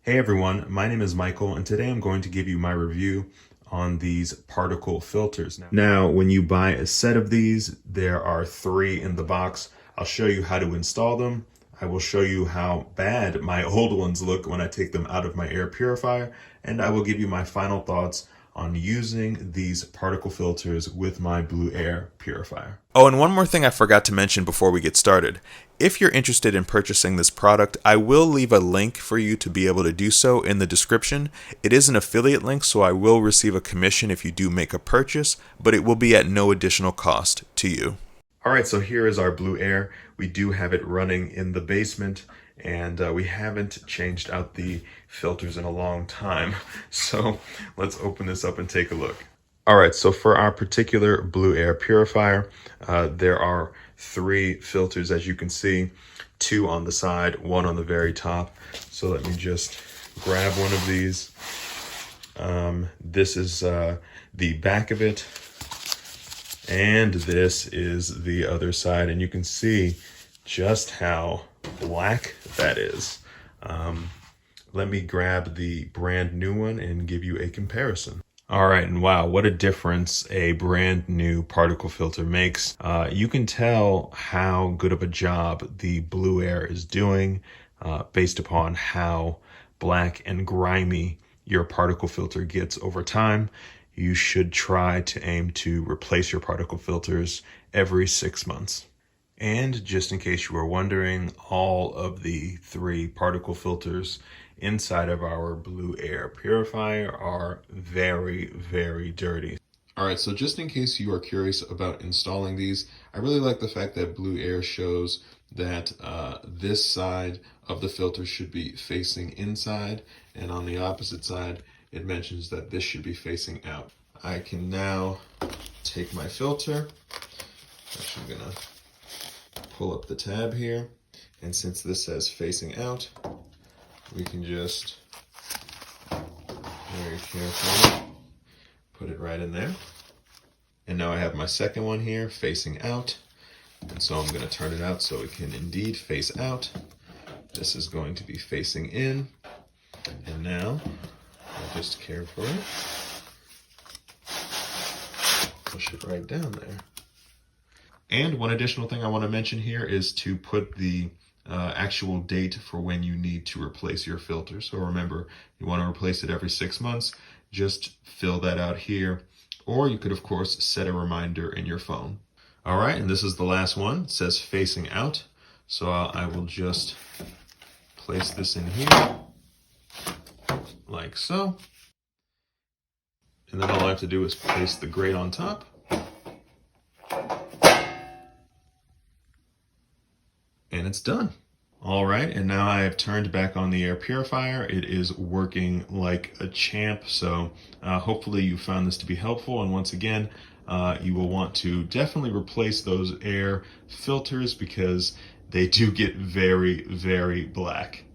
Hey everyone, my name is Michael, and today I'm going to give you my review on these particle filters. Now, when you buy a set of these, there are 3 in the box. I'll show you how to install them. I will show you how bad my old ones look when I take them out of my air purifier, and I will give you my final thoughts on using these particle filters with my Blueair purifier. Oh, and one more thing I forgot to mention before we get started. If you're interested in purchasing this product, I will leave a link for you to be able to do so in the description. It is an affiliate link, so I will receive a commission if you do make a purchase, but it will be at no additional cost to you. All right, so here is our Blueair. We do have it running in the basement, and we haven't changed out the filters in a long time. So let's open this up and take a look. All right, so for our particular Blueair purifier, there are 3 filters, as you can see, 2 on the side, 1 on the very top. So let me just grab one of these. This is the back of it, and this is the other side, and you can see just how black that is. Let me grab the brand new one and give you a comparison. All right, and wow, what a difference a brand new particle filter makes. You can tell how good of a job the Blueair is doing based upon how black and grimy your particle filter gets over time. You should try to aim to replace your particle filters every 6 months. And just in case you were wondering, all of the 3 particle filters inside of our Blueair purifier are very, very dirty. All right, so just in case you are curious about installing these, I really like the fact that Blueair shows that this side of the filter should be facing inside, and on the opposite side, it mentions that this should be facing out. I can now take my filter. Actually, I'm gonna pull up the tab here, and since this says facing out, we can just very carefully put it right in there. And now I have my second one here facing out, and so I'm going to turn it out so it can indeed face out. This is going to be facing in, and now I'll just carefully push it right down there. And one additional thing I want to mention here is to put the actual date for when you need to replace your filter. So remember, you want to replace it every 6 months. Just fill that out here, or you could of course set a reminder in your phone. All right, and this is the last one. It says facing out. So I will just place this in here like so. And then all I have to do is place the grate on top. And it's done. All right, and now I have turned back on the air purifier. It is working like a champ, so hopefully you found this to be helpful. And once again, you will want to definitely replace those air filters because they do get very, very black.